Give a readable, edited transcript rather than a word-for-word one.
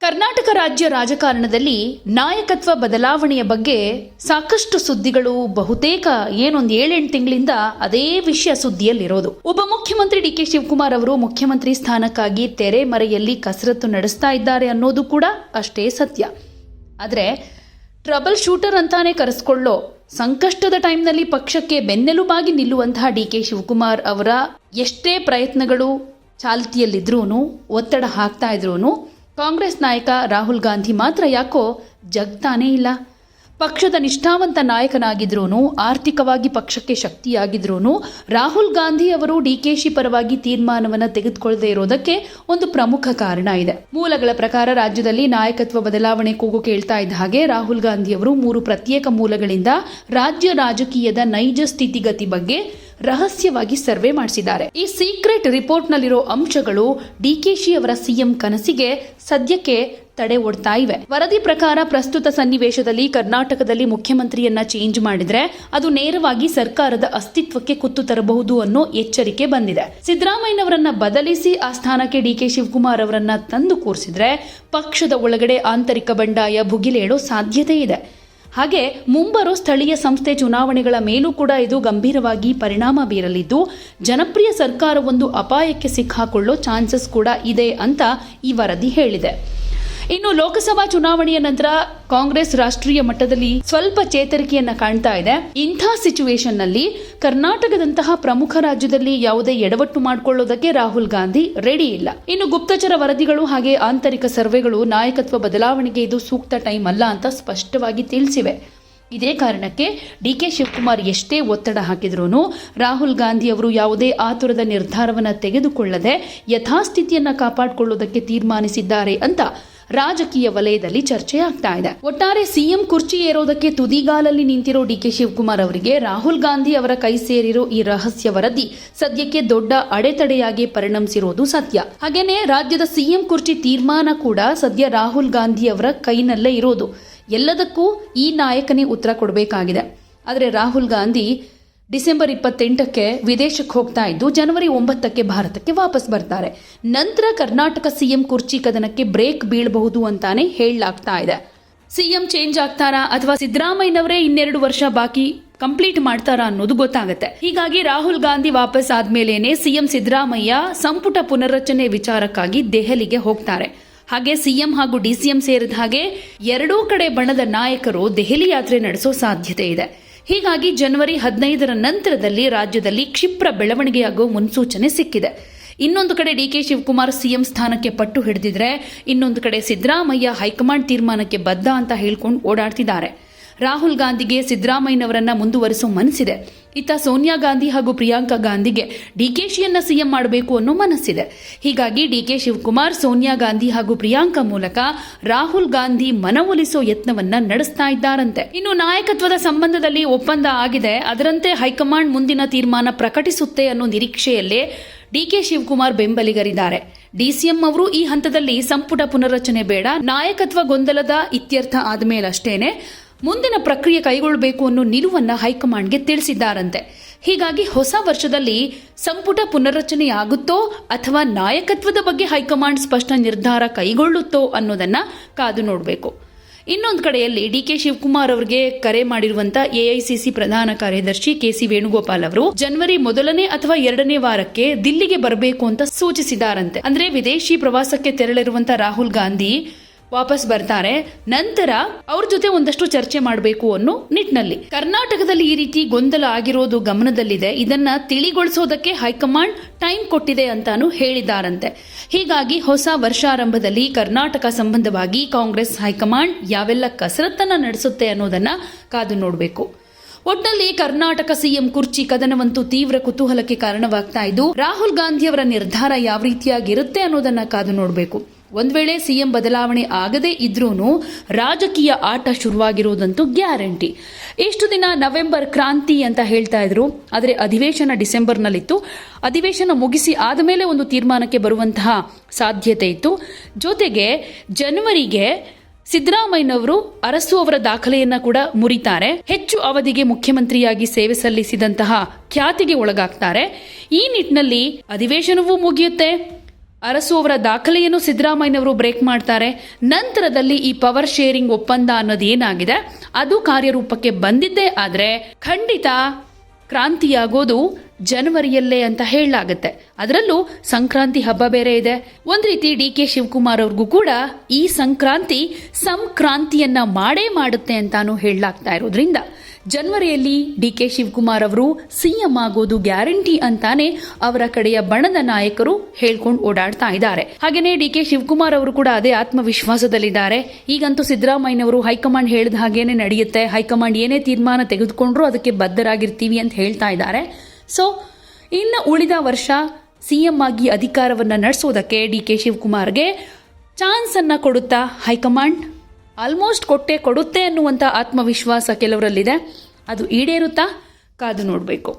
ಕರ್ನಾಟಕ ರಾಜ್ಯ ರಾಜಕಾರಣದಲ್ಲಿ ನಾಯಕತ್ವ ಬದಲಾವಣೆಯ ಬಗ್ಗೆ ಸಾಕಷ್ಟು ಸುದ್ದಿಗಳು ಬಹುತೇಕ ಏನೊಂದು 7-8 ತಿಂಗಳಿಂದ ಅದೇ ವಿಷಯ ಸುದ್ದಿಯಲ್ಲಿರೋದು. ಉಪಮುಖ್ಯಮಂತ್ರಿ ಡಿ.ಕೆ. ಶಿವಕುಮಾರ್ ಅವರು ಮುಖ್ಯಮಂತ್ರಿ ಸ್ಥಾನಕ್ಕಾಗಿ ತೆರೆಮರೆಯಲ್ಲಿ ಕಸರತ್ತು ನಡೆಸ್ತಾ ಇದ್ದಾರೆ ಅನ್ನೋದು ಕೂಡ ಅಷ್ಟೇ ಸತ್ಯ. ಆದರೆ ಟ್ರಬಲ್ ಶೂಟರ್ ಅಂತಾನೆ ಕರೆಸ್ಕೊಳ್ಳೋ ಸಂಕಷ್ಟದ ಟೈಮ್ನಲ್ಲಿ ಪಕ್ಷಕ್ಕೆ ಬೆನ್ನೆಲುಬಾಗಿ ನಿಲ್ಲುವಂತಹ ಡಿ.ಕೆ. ಶಿವಕುಮಾರ್ ಅವರ ಎಷ್ಟೇ ಪ್ರಯತ್ನಗಳು ಚಾಲ್ತಿಯಲ್ಲಿದ್ರೂ ಒತ್ತಡ ಹಾಕ್ತಾ ಇದ್ರೂ ಕಾಂಗ್ರೆಸ್ ನಾಯಕ ರಾಹುಲ್ ಗಾಂಧಿ ಮಾತ್ರ ಯಾಕೋ ಜಗ್ತಾನೇ ಇಲ್ಲ. ಪಕ್ಷದ ನಿಷ್ಠಾವಂತ ನಾಯಕನಾಗಿದ್ರೂ ಆರ್ಥಿಕವಾಗಿ ಪಕ್ಷಕ್ಕೆ ಶಕ್ತಿಯಾಗಿದ್ರೂ ರಾಹುಲ್ ಗಾಂಧಿ ಅವರು ಡಿಕೆಶಿ ಪರವಾಗಿ ತೀರ್ಮಾನವನ್ನು ತೆಗೆದುಕೊಳ್ಳದೆ ಇರೋದಕ್ಕೆ ಒಂದು ಪ್ರಮುಖ ಕಾರಣ ಇದೆ. ಮೂಲಗಳ ಪ್ರಕಾರ ರಾಜ್ಯದಲ್ಲಿ ನಾಯಕತ್ವ ಬದಲಾವಣೆ ಕೂಗು ಕೇಳ್ತಾ ಇದ್ದ ಹಾಗೆ ರಾಹುಲ್ ಗಾಂಧಿ ಅವರು 3 ಪ್ರತ್ಯೇಕ ಮೂಲಗಳಿಂದ ರಾಜ್ಯ ರಾಜಕೀಯದ ನೈಜ ಸ್ಥಿತಿಗತಿ ಬಗ್ಗೆ ರಹಸ್ಯವಾಗಿ ಸರ್ವೆ ಮಾಡಿಸಿದ್ದಾರೆ. ಈ ಸೀಕ್ರೆಟ್ ರಿಪೋರ್ಟ್ ನಲ್ಲಿರೋ ಅಂಶಗಳು ಡಿಕೆಶಿ ಅವರ ಸಿಎಂ ಕನಸಿಗೆ ಸದ್ಯಕ್ಕೆ ತಡೆ ಒಡ್ತಾ ಇವೆ. ವರದಿ ಪ್ರಕಾರ ಪ್ರಸ್ತುತ ಸನ್ನಿವೇಶದಲ್ಲಿ ಕರ್ನಾಟಕದಲ್ಲಿ ಮುಖ್ಯಮಂತ್ರಿಯನ್ನ ಚೇಂಜ್ ಮಾಡಿದ್ರೆ ಅದು ನೇರವಾಗಿ ಸರ್ಕಾರದ ಅಸ್ತಿತ್ವಕ್ಕೆ ಕುತ್ತು ತರಬಹುದು ಅನ್ನೋ ಎಚ್ಚರಿಕೆ ಬಂದಿದೆ. ಸಿದ್ದರಾಮಯ್ಯನವರನ್ನ ಬದಲಿಸಿ ಆ ಸ್ಥಾನಕ್ಕೆ ಡಿ.ಕೆ. ಶಿವಕುಮಾರ್ ಅವರನ್ನ ತಂದು ಕೂರಿಸಿದ್ರೆ ಪಕ್ಷದ ಒಳಗಡೆ ಆಂತರಿಕ ಬಂಡಾಯ ಭುಗಿಲೇಳೋ ಸಾಧ್ಯತೆ ಇದೆ. ಹಾಗೆ ಮುಂಬರೋ ಸ್ಥಳೀಯ ಸಂಸ್ಥೆ ಚುನಾವಣೆಗಳ ಮೇಲೂ ಕೂಡ ಇದು ಗಂಭೀರವಾಗಿ ಪರಿಣಾಮ ಬೀರಲಿದ್ದು ಜನಪ್ರಿಯ ಸರ್ಕಾರವೊಂದು ಅಪಾಯಕ್ಕೆ ಸಿಕ್ಕಾಕೊಳ್ಳೋ ಚಾನ್ಸಸ್ ಕೂಡ ಇದೆ ಅಂತ ಈ ವರದಿ ಹೇಳಿದೆ. ಇನ್ನು ಲೋಕಸಭಾ ಚುನಾವಣೆಯ ನಂತರ ಕಾಂಗ್ರೆಸ್ ರಾಷ್ಟ್ರೀಯ ಮಟ್ಟದಲ್ಲಿ ಸ್ವಲ್ಪ ಚೇತರಿಕೆಯನ್ನ ಕಾಣ್ತಾ ಇದೆ. ಇಂಥ ಸಿಚುವೇಶನ್ ನಲ್ಲಿ ಕರ್ನಾಟಕದಂತಹ ಪ್ರಮುಖ ರಾಜ್ಯದಲ್ಲಿ ಯಾವುದೇ ಎಡವಟ್ಟು ಮಾಡಿಕೊಳ್ಳೋದಕ್ಕೆ ರಾಹುಲ್ ಗಾಂಧಿ ರೆಡಿ ಇಲ್ಲ. ಇನ್ನು ಗುಪ್ತಚರ ವರದಿಗಳು ಹಾಗೆ ಆಂತರಿಕ ಸರ್ವೆಗಳು ನಾಯಕತ್ವ ಬದಲಾವಣೆಗೆ ಇದು ಸೂಕ್ತ ಟೈಮ್ ಅಲ್ಲ ಅಂತ ಸ್ಪಷ್ಟವಾಗಿ ತಿಳಿಸಿವೆ. ಇದೇ ಕಾರಣಕ್ಕೆ ಡಿ.ಕೆ. ಶಿವಕುಮಾರ್ ಎಷ್ಟೇ ಒತ್ತಡ ಹಾಕಿದ್ರೂ ರಾಹುಲ್ ಗಾಂಧಿ ಅವರು ಯಾವುದೇ ಆತುರದ ನಿರ್ಧಾರವನ್ನು ತೆಗೆದುಕೊಳ್ಳದೆ ಯಥಾಸ್ಥಿತಿಯನ್ನ ಕಾಪಾಡಿಕೊಳ್ಳುವುದಕ್ಕೆ ತೀರ್ಮಾನಿಸಿದ್ದಾರೆ ಅಂತ ರಾಜಕೀಯ ವಲಯದಲ್ಲಿ ಚರ್ಚೆ ಆಗ್ತಾ ಇದೆ. ಒಟ್ಟಾರೆ ಸಿಎಂ ಕುರ್ಚಿ ಏರೋದಕ್ಕೆ ತುದಿಗಾಲಲ್ಲಿ ನಿಂತಿರೋ ಡಿ.ಕೆ. ಶಿವಕುಮಾರ್ ಅವರಿಗೆ ರಾಹುಲ್ ಗಾಂಧಿ ಅವರ ಕೈ ಸೇರಿರೋ ಈ ರಹಸ್ಯ ವರದಿ ಸದ್ಯಕ್ಕೆ ದೊಡ್ಡ ಅಡೆತಡೆಯಾಗಿ ಪರಿಣಮಿಸಿರೋದು ಸತ್ಯ. ಹಾಗೇನೆ ರಾಜ್ಯದ ಸಿಎಂ ಕುರ್ಚಿ ತೀರ್ಮಾನ ಕೂಡ ಸದ್ಯ ರಾಹುಲ್ ಗಾಂಧಿ ಅವರ ಕೈನಲ್ಲೇ ಇರೋದು. ಎಲ್ಲದಕ್ಕೂ ಈ ನಾಯಕನೇ ಉತ್ತರ ಕೊಡಬೇಕಾಗಿದೆ. ಆದರೆ ರಾಹುಲ್ ಗಾಂಧಿ ಡಿಸೆಂಬರ್ 28ಕ್ಕೆ ವಿದೇಶಕ್ಕೆ ಹೋಗ್ತಾ ಇದ್ದು ಜನವರಿ 9ಕ್ಕೆ ಭಾರತಕ್ಕೆ ವಾಪಸ್ ಬರ್ತಾರೆ. ನಂತರ ಕರ್ನಾಟಕ ಸಿಎಂ ಕುರ್ಚಿ ಕದನಕ್ಕೆ ಬ್ರೇಕ್ ಬೀಳಬಹುದು ಅಂತಾನೆ ಹೇಳಲಾಗ್ತಾ ಇದೆ. ಸಿಎಂ ಚೇಂಜ್ ಆಗ್ತಾರಾ ಅಥವಾ ಸಿದ್ದರಾಮಯ್ಯನವರೇ 2 ವರ್ಷ ಬಾಕಿ ಕಂಪ್ಲೀಟ್ ಮಾಡ್ತಾರಾ ಅನ್ನೋದು ಗೊತ್ತಾಗುತ್ತೆ. ಹೀಗಾಗಿ ರಾಹುಲ್ ಗಾಂಧಿ ವಾಪಸ್ ಆದ್ಮೇಲೇನೆ ಸಿಎಂ ಸಿದ್ದರಾಮಯ್ಯ ಸಂಪುಟ ಪುನರ್ರಚನೆ ವಿಚಾರಕ್ಕಾಗಿ ದೆಹಲಿಗೆ ಹೋಗ್ತಾರೆ. ಹಾಗೆ ಸಿಎಂ ಹಾಗೂ ಡಿಸಿಎಂ ಸೇರಿದ ಹಾಗೆ ಎರಡೂ ಕಡೆ ಬಣದ ನಾಯಕರು ದೆಹಲಿ ಯಾತ್ರೆ ನಡೆಸೋ ಸಾಧ್ಯತೆ ಇದೆ. ಹೀಗಾಗಿ ಜನವರಿ 15ರ ನಂತರದಲ್ಲಿ ರಾಜ್ಯದಲ್ಲಿ ಕ್ಷಿಪ್ರ ಬೆಳವಣಿಗೆಯಾಗುವ ಮುನ್ಸೂಚನೆ ಸಿಕ್ಕಿದೆ. ಇನ್ನೊಂದು ಕಡೆ ಡಿ.ಕೆ. ಶಿವಕುಮಾರ್ ಸಿಎಂ ಸ್ಥಾನಕ್ಕೆ ಪಟ್ಟು ಹಿಡಿದಿದ್ರೆ ಇನ್ನೊಂದು ಕಡೆ ಸಿದ್ದರಾಮಯ್ಯ ಹೈಕಮಾಂಡ್ ತೀರ್ಮಾನಕ್ಕೆ ಬದ್ಧ ಅಂತ ಹೇಳ್ಕೊಂಡು ಓಡಾಡ್ತಿದ್ದಾರೆ. ರಾಹುಲ್ ಗಾಂಧಿಗೆ ಸಿದ್ದರಾಮಯ್ಯನವರನ್ನ ಮುಂದುವರಿಸೋ ಮನಸ್ಸಿದೆ. ಇತ್ತ ಸೋನಿಯಾ ಗಾಂಧಿ ಹಾಗೂ ಪ್ರಿಯಾಂಕಾ ಗಾಂಧಿಗೆ ಡಿಕೆಶಿಯನ್ನ ಸಿಎಂ ಮಾಡಬೇಕು ಅನ್ನೋ ಮನಸ್ಸಿದೆ. ಹೀಗಾಗಿ ಡಿ.ಕೆ. ಶಿವಕುಮಾರ್ ಸೋನಿಯಾ ಗಾಂಧಿ ಹಾಗೂ ಪ್ರಿಯಾಂಕಾ ಮೂಲಕ ರಾಹುಲ್ ಗಾಂಧಿ ಮನವೊಲಿಸೋ ಯತ್ನವನ್ನ ನಡೆಸ್ತಾ ಇದ್ದಾರಂತೆ. ಇನ್ನು ನಾಯಕತ್ವದ ಸಂಬಂಧದಲ್ಲಿ ಒಪ್ಪಂದ ಆಗಿದೆ, ಅದರಂತೆ ಹೈಕಮಾಂಡ್ ಮುಂದಿನ ತೀರ್ಮಾನ ಪ್ರಕಟಿಸುತ್ತೆ ಅನ್ನೋ ನಿರೀಕ್ಷೆಯಲ್ಲೇ ಡಿ.ಕೆ. ಶಿವಕುಮಾರ್ ಬೆಂಬಲಿಗರಿದ್ದಾರೆ. ಡಿಸಿಎಂ ಅವರು ಈ ಹಂತದಲ್ಲಿ ಸಂಪುಟ ಪುನರ್ರಚನೆ ಬೇಡ, ನಾಯಕತ್ವ ಗೊಂದಲದ ಇತ್ಯರ್ಥ ಆದ್ಮೇಲಷ್ಟೇನೆ ಮುಂದಿನ ಪ್ರಕ್ರಿಯೆ ಕೈಗೊಳ್ಳಬೇಕು ಅನ್ನೋ ನಿಲುವನ್ನ ಹೈಕಮಾಂಡ್ಗೆ ತಿಳಿಸಿದ್ದಾರಂತೆ. ಹೀಗಾಗಿ ಹೊಸ ವರ್ಷದಲ್ಲಿ ಸಂಪುಟ ಪುನರ್ರಚನೆಯಾಗುತ್ತೋ ಅಥವಾ ನಾಯಕತ್ವದ ಬಗ್ಗೆ ಹೈಕಮಾಂಡ್ ಸ್ಪಷ್ಟ ನಿರ್ಧಾರ ಕೈಗೊಳ್ಳುತ್ತೋ ಅನ್ನೋದನ್ನ ಕಾದು ನೋಡಬೇಕು. ಇನ್ನೊಂದು ಕಡೆಯಲ್ಲಿ ಡಿ.ಕೆ. ಶಿವಕುಮಾರ್ ಅವರಿಗೆ ಕರೆ ಮಾಡಿರುವಂತ ಎಐಸಿಸಿ ಪ್ರಧಾನ ಕಾರ್ಯದರ್ಶಿ ಕೆ.ಸಿ. ವೇಣುಗೋಪಾಲ್ ಅವರು ಜನವರಿ 1ನೇ ಅಥವಾ 2ನೇ ವಾರಕ್ಕೆ ದಿಲ್ಲಿಗೆ ಬರಬೇಕು ಅಂತ ಸೂಚಿಸಿದಾರಂತೆ. ಅಂದ್ರೆ ವಿದೇಶಿ ಪ್ರವಾಸಕ್ಕೆ ತೆರಳಿರುವಂತ ರಾಹುಲ್ ಗಾಂಧಿ ವಾಪಸ್ ಬರ್ತಾರೆ. ನಂತರ ಅವ್ರ ಜೊತೆ ಒಂದಷ್ಟು ಚರ್ಚೆ ಮಾಡಬೇಕು ಅನ್ನೋ ನಿಟ್ಟಿನಲ್ಲಿ ಕರ್ನಾಟಕದಲ್ಲಿ ಈ ರೀತಿ ಗೊಂದಲ ಆಗಿರೋದು ಗಮನದಲ್ಲಿದೆ. ಇದನ್ನ ತಿಳಿಗೊಳಿಸೋದಕ್ಕೆ ಹೈಕಮಾಂಡ್ ಟೈಮ್ ಕೊಟ್ಟಿದೆ ಅಂತಾನು ಹೇಳಿದ್ದಾರಂತೆ. ಹೀಗಾಗಿ ಹೊಸ ವರ್ಷಾರಂಭದಲ್ಲಿ ಕರ್ನಾಟಕ ಸಂಬಂಧವಾಗಿ ಕಾಂಗ್ರೆಸ್ ಹೈಕಮಾಂಡ್ ಯಾವೆಲ್ಲ ಕಸರತ್ತನ್ನ ನಡೆಸುತ್ತೆ ಅನ್ನೋದನ್ನ ಕಾದು ನೋಡಬೇಕು. ಒಟ್ಟಿನಲ್ಲಿ ಕರ್ನಾಟಕ ಸಿಎಂ ಕುರ್ಚಿ ಕದನವಂತೂ ತೀವ್ರ ಕುತೂಹಲಕ್ಕೆ ಕಾರಣವಾಗ್ತಾ ಇದ್ದು ರಾಹುಲ್ ಗಾಂಧಿ ಅವರ ನಿರ್ಧಾರ ಯಾವ ರೀತಿಯಾಗಿರುತ್ತೆ ಅನ್ನೋದನ್ನ ಕಾದು ನೋಡಬೇಕು. ಒಂದ್ ವೇಳೆ ಸಿಎಂ ಬದಲಾವಣೆ ಆಗದೇ ಇದ್ರೂ ರಾಜಕೀಯ ಆಟ ಶುರುವಾಗಿರುವುದಂತೂ ಗ್ಯಾರಂಟಿ. ಇಷ್ಟು ದಿನ ನವೆಂಬರ್ ಕ್ರಾಂತಿ ಅಂತ ಹೇಳ್ತಾ ಇದ್ರು, ಆದರೆ ಅಧಿವೇಶನ ಡಿಸೆಂಬರ್ನಲ್ಲಿತ್ತು. ಅಧಿವೇಶನ ಮುಗಿಸಿ ಆದಮೇಲೆ ಒಂದು ತೀರ್ಮಾನಕ್ಕೆ ಬರುವಂತಹ ಸಾಧ್ಯತೆ ಇತ್ತು. ಜೊತೆಗೆ ಜನವರಿಗೆ ಸಿದ್ದರಾಮಯ್ಯನವರು ಅರಸು ಅವರ ದಾಖಲೆಯನ್ನ ಕೂಡ ಮುರಿತಾರೆ. ಹೆಚ್ಚು ಅವಧಿಗೆ ಮುಖ್ಯಮಂತ್ರಿಯಾಗಿ ಸೇವೆ ಸಲ್ಲಿಸಿದಂತಹ ಖ್ಯಾತಿಗೆ ಒಳಗಾಗ್ತಾರೆ. ಈ ನಿಟ್ಟಿನಲ್ಲಿ ಅಧಿವೇಶನವೂ ಮುಗಿಯುತ್ತೆ, ಅರಸು ಅವರ ದಾಖಲೆಯನ್ನು ಸಿದ್ದರಾಮಯ್ಯನವರು ಬ್ರೇಕ್ ಮಾಡ್ತಾರೆ. ನಂತರದಲ್ಲಿ ಈ ಪವರ್ ಶೇರಿಂಗ್ ಒಪ್ಪಂದ ಅನ್ನೋದು ಏನಾಗಿದೆ ಅದು ಕಾರ್ಯರೂಪಕ್ಕೆ ಬಂದಿದ್ದೇ ಆದರೆ ಖಂಡಿತ ಕ್ರಾಂತಿಯಾಗೋದು ಜನವರಿಯಲ್ಲೇ ಅಂತ ಹೇಳಲಾಗುತ್ತೆ. ಅದರಲ್ಲೂ ಸಂಕ್ರಾಂತಿ ಹಬ್ಬ ಬೇರೆ ಇದೆ. ಒಂದು ರೀತಿ DK ಶಿವಕುಮಾರ್ ಅವ್ರಿಗೂ ಕೂಡ ಈ ಸಂಕ್ರಾಂತಿಯನ್ನ ಮಾಡೇ ಮಾಡುತ್ತೆ ಅಂತಾನು ಹೇಳಲಾಗ್ತಾ ಇರೋದ್ರಿಂದ ಜನವರಿಯಲ್ಲಿ DK ಶಿವಕುಮಾರ್ ಅವರು CM ಆಗೋದು ಗ್ಯಾರಂಟಿ ಅಂತಾನೆ ಅವರ ಕಡೆಯ ಬಣದ ನಾಯಕರು ಹೇಳ್ಕೊಂಡು ಓಡಾಡ್ತಾ ಇದ್ದಾರೆ. ಹಾಗೇನೆ DK ಶಿವಕುಮಾರ್ ಅವರು ಕೂಡ ಅದೇ ಆತ್ಮವಿಶ್ವಾಸದಲ್ಲಿದ್ದಾರೆ. ಈಗಂತೂ ಸಿದ್ದರಾಮಯ್ಯನವರು ಹೈಕಮಾಂಡ್ ಹೇಳಿದ ಹಾಗೇನೆ ನಡೆಯುತ್ತೆ, ಹೈಕಮಾಂಡ್ ಏನೇ ತೀರ್ಮಾನ ತೆಗೆದುಕೊಂಡ್ರು ಅದಕ್ಕೆ ಬದ್ಧರಾಗಿರ್ತೀವಿ ಅಂತ ಹೇಳ್ತಾ ಇದ್ದಾರೆ. ಸೊ ಇನ್ನು ಉಳಿದ ವರ್ಷ CM ಆಗಿ ಅಧಿಕಾರವನ್ನು ನಡೆಸೋದಕ್ಕೆ DK ಶಿವಕುಮಾರ್ಗೆ ಚಾನ್ಸ್ ಅನ್ನ ಕೊಡುತ್ತಾ ಹೈಕಮಾಂಡ್? ಆಲ್ಮೋಸ್ಟ್ ಕೊಡುತ್ತೆ ಅನ್ನುವಂಥ ಆತ್ಮವಿಶ್ವಾಸ ಕೆಲವರಲ್ಲಿದೆ. ಅದು ಈಡೇರುತ್ತಾ ಕಾದು ನೋಡಬೇಕು.